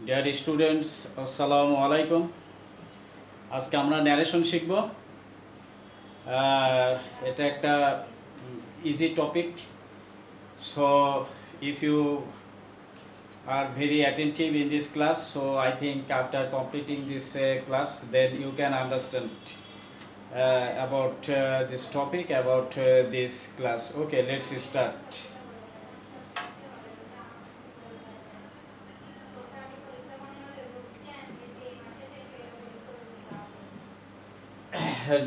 Dear students, আসসালামু আলাইকুম। আজকে আমরা ন্যারেশন শিখব। এটা একটা easy topic. So if you are very attentive in this class, so I think after completing this class then you can understand about this topic, about this class. Okay, let's start.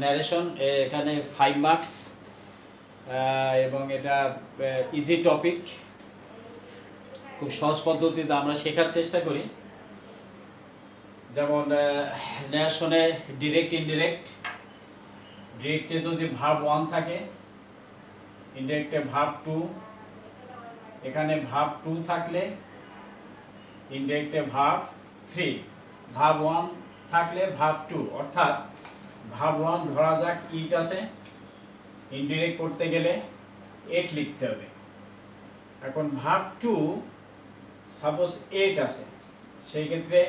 Narration এখানে 5 marks এবং এটা easy topic. খুব সহজ পদ্ধতিতে আমরা শেখার চেষ্টা করি। যেমন ন্যারেশনে ডিরেক্ট ইনডিরেক্ট, ডিরেক্টে যদি ভার্ব 1 থাকে, ইনডিরেক্টে ভার্ব 2, এখানে ভার্ব 2 থাকলে ইনডিরেক্টে ভার্ব 3, ভার্ব 1 থাকলে ভার্ব 2, অর্থাৎ ভার্ব 1 ধরা যাক ইট আছে, ইনডিরেক্ট করতে গেলে এট লিখতে হবে। এখন ভার্ব 2 সাপোজ এট আছে, সেই ক্ষেত্রে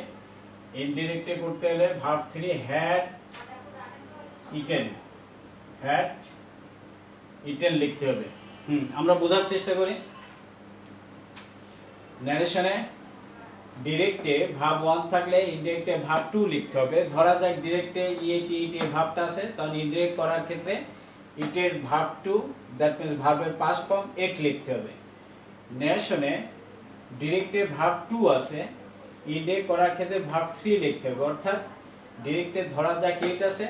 ইনডিরেক্টে করতে হলে ভার্ব 3 হ্যাড ইটেন লিখতে হবে। আমরা বোঝার চেষ্টা করি। ন্যারেশনে ডিরেক্টে ভার্ব 1 থাকলে ইনডিরেক্টে ভার্ব 2 লিখতে হবে। ধরা যাক ডিরেক্টে ইটে ভার্বটা আছে, তখন ইনডিরেক্ট করার ক্ষেত্রে ইটের ভার্ব 2, দ্যাট মিন্স ভার্বের পাস্ট ফর্ম এট লিখতে হবে। ন্যারেশনে ডিরেক্টে ভার্ব 2 আছে, ইনডিরেক্ট করার ক্ষেত্রে ভার্ব 3 লিখতে হবে, অর্থাৎ ডিরেক্টে ধরা যাক ইট আছে,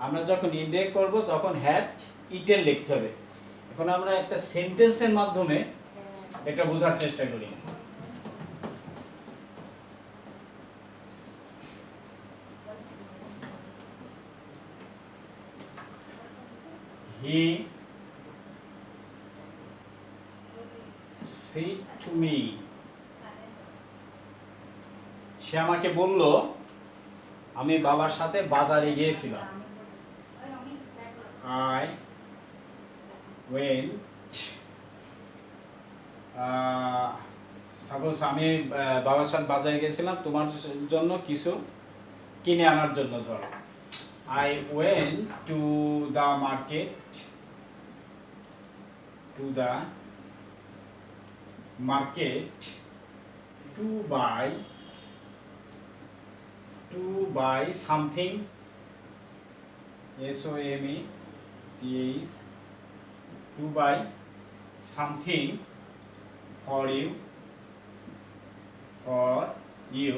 আমরা যখন ইনডিরেক্ট করব তখন হ্যাড ইটেন লিখতে হবে। এখন আমরা একটা সেন্টেন্সের মাধ্যমে এটা বোঝার চেষ্টা করি। He said to me, সে আমাকে বলল আমি বাবার সাথে বাজারে গিয়েছিলাম। I went, সাপোজ আমি বাবার সাথে বাজারে গিয়েছিলাম তোমার জন্য কিছু কিনে আনার জন্য। ধরো I went to the market to buy something, SOMETH, to buy something for you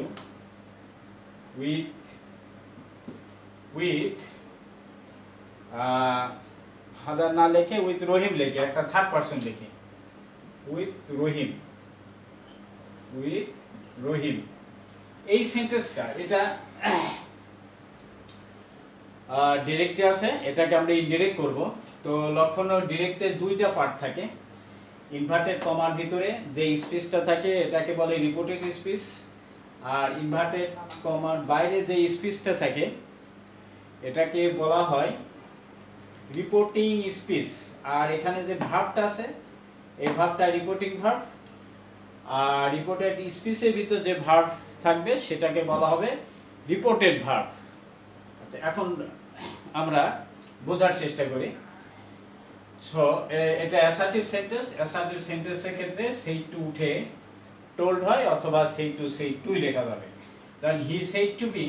with father না লেখে উইথ রহিম লেখে, একটা থার্ড পারসন লেখে, উইথ রহিম। এই সেন্টেন্সটা এটা ডিরেক্টে আছে, এটাকে আমরা ইনডিরেক্ট করব। তো লক্ষণীয় ডিরেক্টে দুইটা পার্ট থাকে। ইনভার্টেড কমার ভিতরে যে স্পেসটা থাকে এটাকে বলে রিপোর্টেড স্পেস, আর ইনভার্টেড কমার বাইরে যে স্পেসটা থাকে এটাকে বলা হয় রিপোর্টিং স্পেস। আর এখানে যে ভার্বটা আছে এই ভার্বটা রিপোর্টিং ভার্ব, আর রিপোর্টেড স্পেসের ভিতর যে ভার্ব থাকবে সেটাকে বলা হবে রিপোর্টেড ভার্ব। এখন আমরা বোঝার চেষ্টা করি। সো এটা অ্যাসার্টিভ সেন্টেন্সের ক্ষেত্রে সেই টু উঠে টোল্ড হয়, অথবা সেই টুই লেখা যাবে। দেন হি সেড টু বি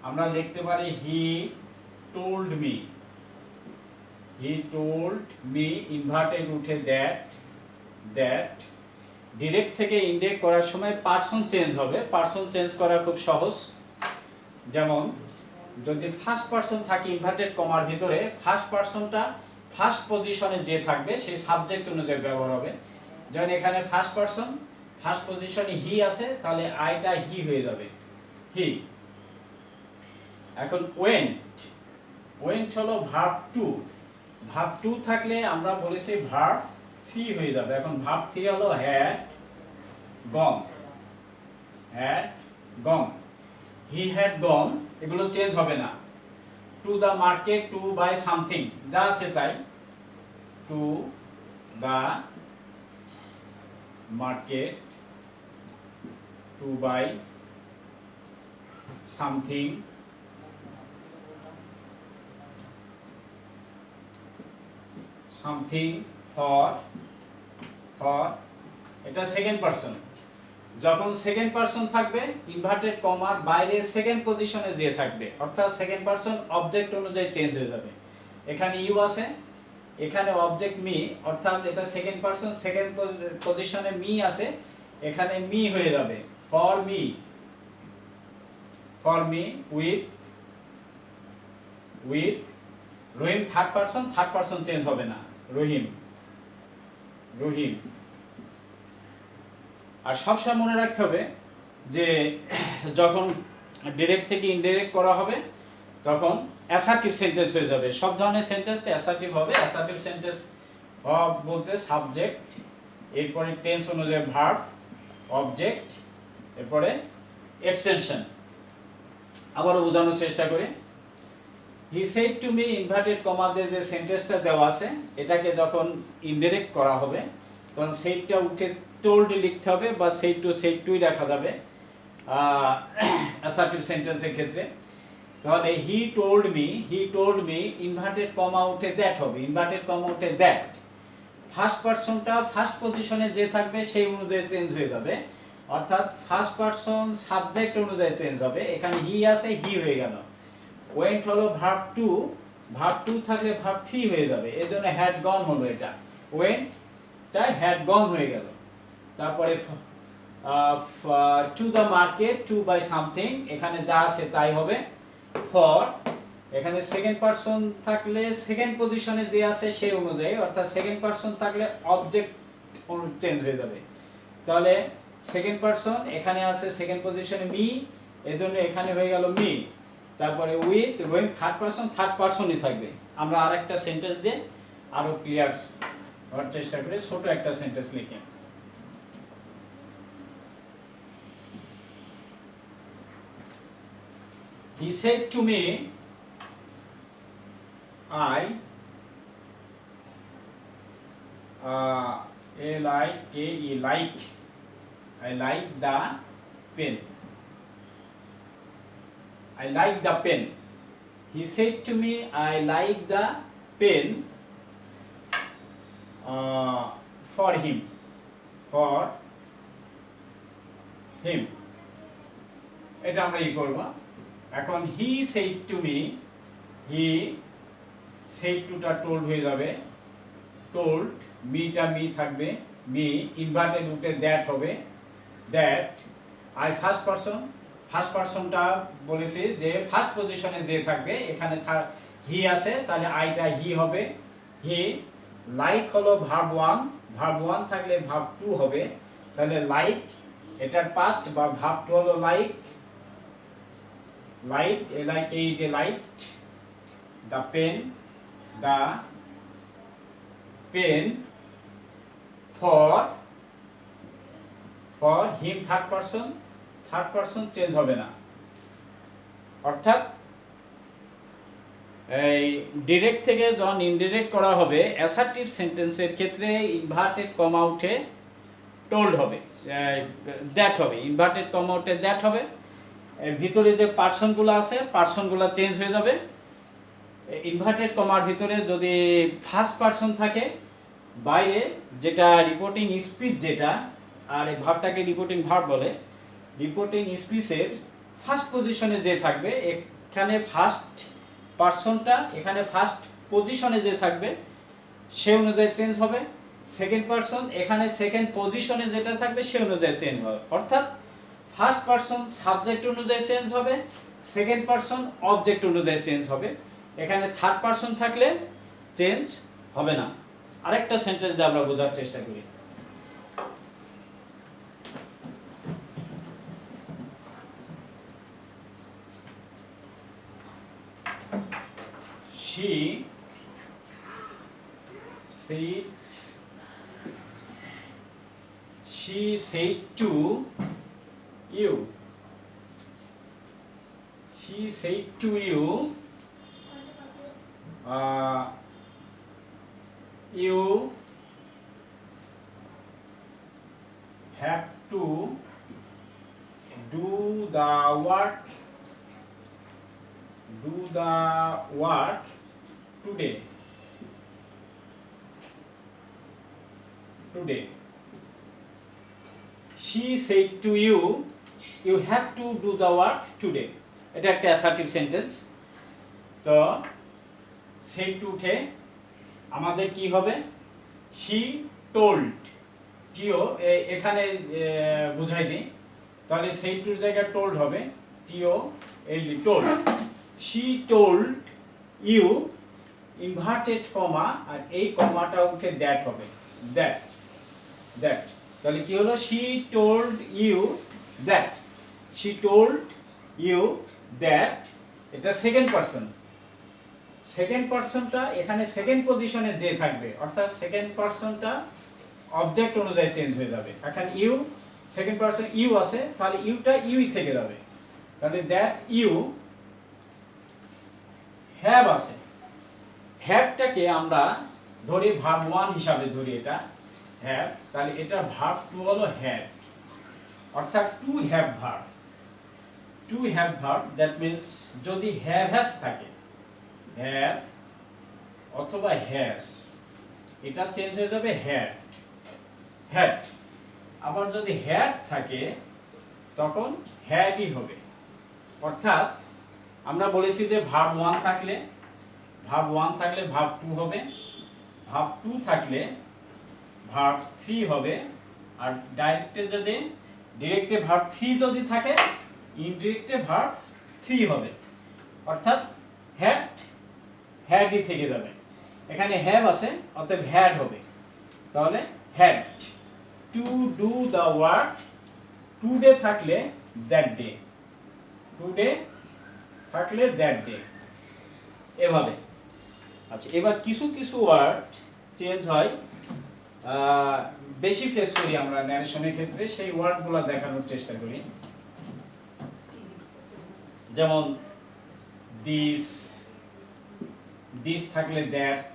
আমরা লিখতে পারি হি টোল্ড মি, ইনভার্টেড উঠে দ্যাট। ডিরেক্ট থেকে ইনডিরেক্ট করার সময় পারসন চেঞ্জ হবে। পারসন চেঞ্জ করা খুব সহজ। যেমন যদি ফার্স্ট পারসন থাকে ইনভার্টেড কমার ভিতরে, ফার্স্ট পারসনটা ফার্স্ট পজিশনে যে থাকবে সেই সাবজেক্ট অনুযায়ী ব্যবহার হবে। যেমন এখানে ফার্স্ট পজিশনে হি আছে, তাহলে আইটা হি হয়ে যাবে, হি। এখন ওয়েন্ট হলো ভার্ব 2 থাকলে আমরা বলেছি ভার্ব 3 হয়ে যাবে। এখন ভার্ব 3 হলো had gone, he had gone, এগুলো চেঞ্জ হবে না। To the market to buy something, যা আছে তাই, to the market to buy something for এটা সেকেন্ড পারসন। যখন সেকেন্ড পারসন থাকবে ইনভার্টেড কমার বাইরে সেকেন্ড পজিশনে যে থাকবে, অর্থাৎ সেকেন্ড পারসন অবজেক্ট অনুযায়ী চেঞ্জ হয়ে যাবে। এখানে ইউ আছে, এখানে অবজেক্ট মি, অর্থাৎ এটা সেকেন্ড পারসন সেকেন্ড পজিশনে মি আছে, এখানে মি হয়ে যাবে for me with Rahim third person change হবে না, রহিম। আর সবসময় মনে রাখতে হবে যে যখন ডিরেক্ট থেকে ইনডিরেক্ট করা হবে তখন অ্যাসার্টিভ সেন্টেন্স হয়ে যাবে। সব ধরনের সেন্টেন্সটা অ্যাসার্টিভ হবে। অ্যাসার্টিভ সেন্টেন্স বলতে সাবজেক্ট, এরপরে টেন্স অনুযায়ী ভার্ব, অবজেক্ট, এরপরে এক্সটেনশন। আবারও বোঝানোর চেষ্টা করি। He said to me inverted কমাতে যে সেন্টেন্সটা দেওয়া আছে এটাকে যখন ইনডিরেক্ট করা হবে তখন সেইটা উঠে টোল্ড লিখতে হবে বা সেই টুই রাখা যাবে অ্যাসার্টিভ সেন্টেন্সের ক্ষেত্রে। তাহলে he told me inverted comma উঠে দ্যাট হবে, ইনভার্টেড কমা উঠে দ্যাট। ফার্স্ট পারসনটা ফার্স্ট পজিশনে যে থাকবে সেই অনুযায়ী চেঞ্জ হয়ে যাবে, অর্থাৎ ফার্স্ট পারসন সাবজেক্ট অনুযায়ী চেঞ্জ হবে। এখানে হি আছে, হি হয়ে গেল। ওয়েন্ট হলো ভার্ব টু থাকলে ভার্ব 3 হয়ে যাবে, এজন্য হ্যাড গন হলো। এটা ওয়েন্টটা হ্যাড গন হয়ে গেল। তারপরে to the market to buy something, এখানে যা আছে তাই হবে। ফর, এখানে সেকেন্ড পারসন থাকলে সেকেন্ড পজিশনে যে আছে সেই অনুযায়ী, অর্থাৎ সেকেন্ড পারসন থাকলে অবজেক্ট চেঞ্জ হয়ে যাবে। তাহলে সেকেন্ড পারসন এখানে আছে সেকেন্ড পজিশনে মি, এজন্য এখানে হয়ে গেল মি। তারপরে উইথ রহিম থার্ড পারসনই থাকবে। আমরা আরেকটা সেন্টেন্স দিয়ে আরো ক্লিয়ার হওয়ার চেষ্টা করি। ছোট একটা সেন্টেন্স লিখে, he said to me I like the pen. I like the pen. He said to me I like the pen for him. এটা আমরা ই করব। এখন he said to me, he said টুটা টোল্ড হয়ে যাবে, টোল্ড, মিটা মি থাকবে, me inverted উঠে that হবে, দ্যাট। আই ফার্স্ট পারসনটা বলেছি যে ফার্স্ট পজিশনে যে থাকবে, এখানে হি আছে তাহলে আইটা হি হবে, হি। লাইক হলো ভার্ব 1 থাকলে ভার্ব 2 হবে, তাহলে লাইক এটার পাস্ট বা ভার্ব 2 হলো like, liked the pen for him third person change হবে না। অর্থাৎ এই ডিরেক্ট থেকে যখন ইনডিরেক্ট করা হবে অ্যাসার্টিভ সেন্টেন্সের ক্ষেত্রে ইনভার্টেড কমা উঠে টোল্ড হবে, দ্যাট হবে, ইনভার্টেড কমা উঠে দ্যাট হবে। ভিতরে যে পার্সনগুলো আছে পার্সনগুলো চেঞ্জ হয়ে যাবে। ইনভার্টেড কমার ভিতরে যদি ফার্স্ট পার্সন থাকে, বাইরে যেটা রিপোর্টিং স্পিচ যেটা, আর এই ভার্বটাকে রিপোর্টিং ভার্ব বলে, রিপোর্টিং স্পিচের ফার্স্ট পজিশনে যে থাকবে এখানে ফার্স্ট পার্সনটা এখানে ফার্স্ট পজিশনে যে থাকবে সে অনুযায়ী চেঞ্জ হবে। সেকেন্ড পার্সন এখানে সেকেন্ড পজিশনে যেটা থাকবে সে অনুযায়ী চেঞ্জ হবে। অর্থাৎ ফার্স্ট পারসন সাবজেক্ট অনুযায়ী চেঞ্জ হবে, সেকেন্ড পারসন অবজেক্ট অনুযায়ী চেঞ্জ হবে। এখানে থার্ড পারসন থাকলে চেঞ্জ হবে না। আরেকটা সেন্টেন্স দিয়ে আমরা বোঝার চেষ্টা করি। She said to you, you have to do the work today. She said to you, you have to do the work today. এটা একটা অ্যাসার্টিভ সেন্টেন্স। তো said to উঠে আমাদের কি হবে? she told, টিও এখানে বুঝাই দিই, তাহলে said to জায়গায় told হবে, T O told। she told you, inverted comma, আর এই কমাটা উঠে দ্যাট হবে, দ্যাট। তাহলে কি হলো? she told you that, she told you that, এটা সেকেন্ড পারসনটা এখানে সেকেন্ড পজিশনে যে থাকবে, অর্থাৎ সেকেন্ড পারসনটা অবজেক্ট অনুযায়ী চেঞ্জ হয়ে যাবে। এখন ইউ, সেকেন্ড পারসন ইউ আছে, তাহলে ইউটা ইউই থেকে যাবে, তাহলে দ্যাট ইউ হ্যাভ আছে। হ্যাভটাকে আমরা ধরি ভার্ব 1 হিসাবে ধরি, এটা হ্যাভ, তাহলে এটা ভার্ব 2 হলো হ্যাভ, অর্থাৎ to have verb. That means যদি হ্যাজ থাকে, হ্যাভ অথবা হ্যাজ, এটা চেঞ্জ হয়ে যাবে হ্যাড। আবার যদি হ্যাড থাকে তখন হ্যাডই হবে। অর্থাৎ আমরা বলেছি যে ভার্ব 1 থাকলে ভার্ব 2 হবে, ভার্ব 2 থাকলে ভার্ব 3 হবে, আর ডিরেক্টে ভার্ব 3 যদি থাকে, ইনডিরেক্টে ভার্ব 3 হবে, অর্থাৎ হ্যাডই থেকে যাবে। এখানে হ্যাভ আছে, অতএব হ্যাড হবে, তাহলে had. To do the work today থাকলে দ্যাট ডে, এভাবে। আচ্ছা, এবার কিছু ওয়ার্ড চেঞ্জ হয়, বেশি ফেস করি আমরা ন্যারেশনের ক্ষেত্রে, সেই ওয়ার্ডগুলো দেখানোর চেষ্টা করি। যেমন দিস থাকলে দ্যাট,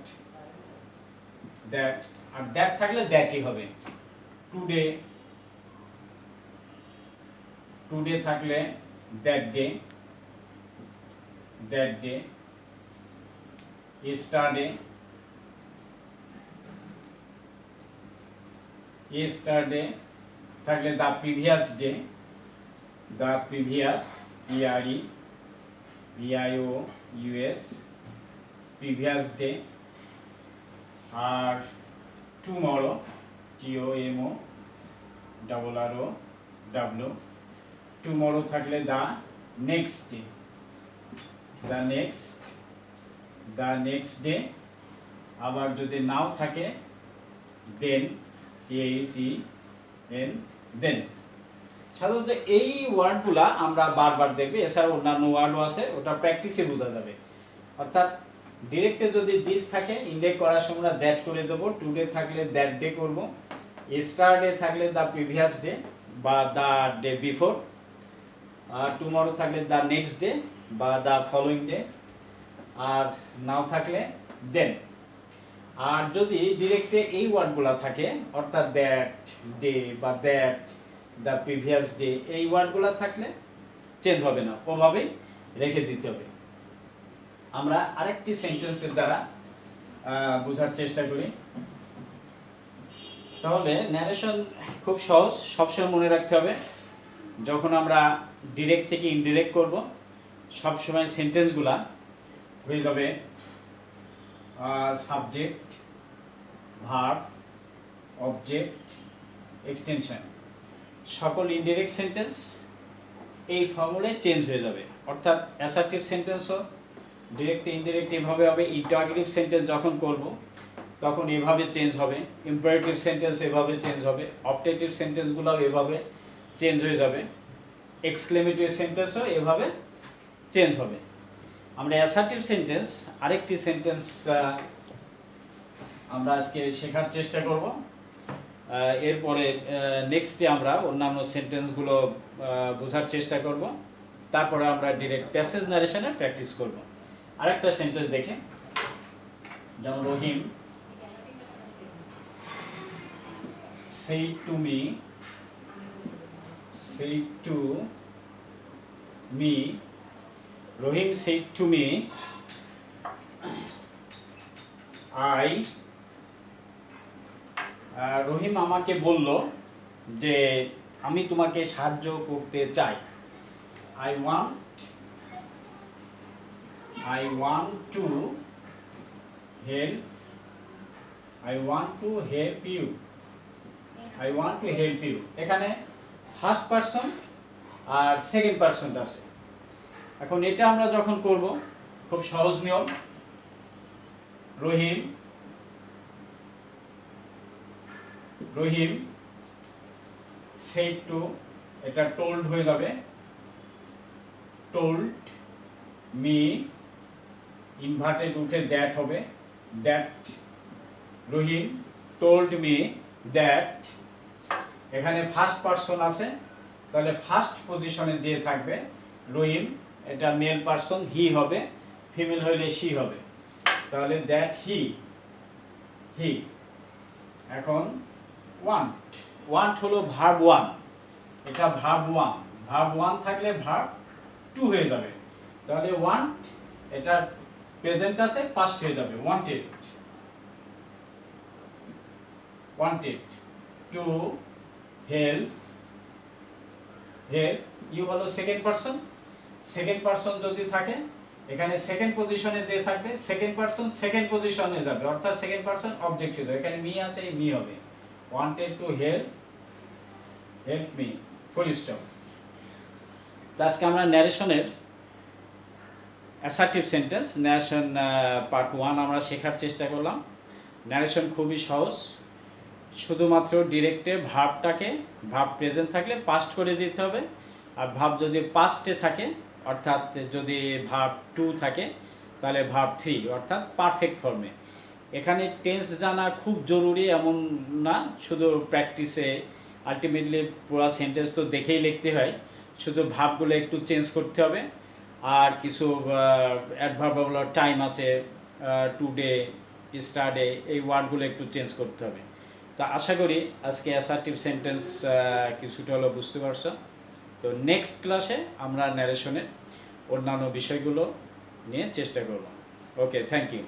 আর দ্যাট থাকলে দ্যাটই হবে। টুডে থাকলে দ্যাট ডে, yesterday থাকলে the previous day, PREVIOUS previous day. আর টুমরো, TOMORROW, টুমরো থাকলে দ্য নেক্সট ডে। আবার যদি নাও থাকে দেন, দেন। সাধারণত এই ওয়ার্ডগুলা আমরা বারবার দেখবে, এছাড়া অন্যান্য ওয়ার্ডও আছে, ওটা প্র্যাকটিসে বোঝা যাবে। অর্থাৎ ডিরেক্টে যদি দিস থাকে, ইন্ডেক্স করার সময় দ্যাট করে দেবো, টুডে থাকলে দ্যাট ডে করব, yesterday থাকলে দ্য প্রিভিয়াস ডে বা দ্য ডে বিফোর, আর টুমরো থাকলে দ্য নেক্সট ডে বা দ্য ফলোইং ডে, আর নাও থাকলে দেন। আর যদি ডিরেক্টে এই ওয়ার্ডগুলো থাকে, অর্থাৎ দ্যাট ডে বা দ্যাট দ্য প্রিভিয়াস ডে, এই ওয়ার্ডগুলো থাকলে চেঞ্জ হবে না, ওভাবেই রেখে দিতে হবে। আমরা আরেকটি সেন্টেন্সের দ্বারা বোঝার চেষ্টা করি। তাহলে ন্যারেশন খুব সহজ, সবসময় মনে রাখতে হবে, যখন আমরা ডিরেক্ট থেকে ইনডিরেক্ট করব, সবসময় সেন্টেন্সগুলা হয়ে যাবে সাবজেক্ট, ভার্ব, অবজেক্ট, এক্সটেনশন। সকল ইনডিরেক্ট সেন্টেন্স এই ফর্মুলায় চেঞ্জ হয়ে যাবে। অর্থাৎ অ্যাসার্টিভ সেন্টেন্সও ডিরেক্ট ইনডিরেক্ট এভাবে হবে, ইন্টারোগেটিভ সেন্টেন্স যখন করব তখন এভাবে চেঞ্জ হবে, ইম্পারেটিভ সেন্টেন্স এভাবে চেঞ্জ হবে, অবজেক্টিভ সেন্টেন্সগুলোও এভাবে চেঞ্জ হয়ে যাবে, এক্সক্লেমেটরি সেন্টেন্সও এভাবে চেঞ্জ হবে। আমরা অ্যাসার্টিভ সেন্টেন্স আরেকটি সেন্টেন্স আমরা আজকে শেখার চেষ্টা করব। এরপরে নেক্সটে আমরা অন্যান্য সেন্টেন্সগুলো বোঝার চেষ্টা করব, তারপরে আমরা ডিরেক্ট প্যাসেজ নারেশনে প্র্যাকটিস করব। আরেকটা সেন্টেন্স দেখে, যেমন রহিম said to me, Rohim said to me, রহিম আমাকে বলল যে আমি তোমাকে সাহায্য করতে চাই। I want to help you. এখানে ফার্স্ট পারসন আর সেকেন্ড পারসন আছে। এখন এটা আমরা যখন করব খুব সহজ নিয়ম, রহিম said to, এটা told হয়ে যাবে, told me, ইনভার্টেড উঠে দ্যাট হবে, that Rahim told me that, এখানে ফার্স্ট পারসন আছে, তাহলে ফার্স্ট পজিশনে যে থাকবে রহিম, এটা মেল পারসন হি হবে, ফিমেল হলে শি হবে, তাহলে দ্যাট হি। এখন ওয়ান্ট হলো ভার্ব ওয়ান, এটা ভার্ব ওয়ান থাকলে ভার্ব টু হয়ে যাবে, তাহলে ওয়ান্ট এটা প্রেজেন্ট আছে, পাস্ট হয়ে যাবে, ওয়ান্টেড টু হেল্প, ইউ হলো সেকেন্ড পারসন যদি থাকে এখানে সেকেন্ড পজিশনে যে থাকবে সেকেন্ড পারসন সেকেন্ড পজিশনে যাবে, অর্থাৎ সেকেন্ড পারসন অবজেক্ট হয়ে যাবে, এখানে মি আছে, মি হবে, wanted to help me, full stop. আজকে আমরা ন্যারেশনের অ্যাসার্টিভ সেন্টেন্স, ন্যারেশন পার্ট 1 আমরা শেখার চেষ্টা করলাম। ন্যারেশন খুবই সহজ, শুধুমাত্র ডিরেক্টে ভার্ব প্রেজেন্ট থাকলে পাস্ট করে দিতে হবে, আর ভার্ব যদি পাস্টে থাকে অর্থাৎ যদি ভার্ব 2 থাকে তাহলে ভার্ব 3 অর্থাৎ পারফেক্ট ফর্মে। এখানে টেন্স জানা খুব জরুরি এমন না, শুধু প্র্যাকটিসে আলটিমেটলি পুরো সেন্টেন্স তো দেখেই লিখতে হয়, শুধু ভার্বগুলো একটু চেঞ্জ করতে হবে, আর কিছু অ্যাডভার্ব টাইম আছে, টুডে, স্টারডে, এই ওয়ার্ডগুলো একটু চেঞ্জ করতে হবে। তা আশা করি আজকে অ্যাসার্টিভ সেন্টেন্স কিছুটা হলো বুঝতে পারছো। তো নেক্সট ক্লাসে আমরা ন্যারেশনের অন্যান্য বিষয়গুলো নিয়ে চেষ্টা করব। ওকে, থ্যাংক ইউ।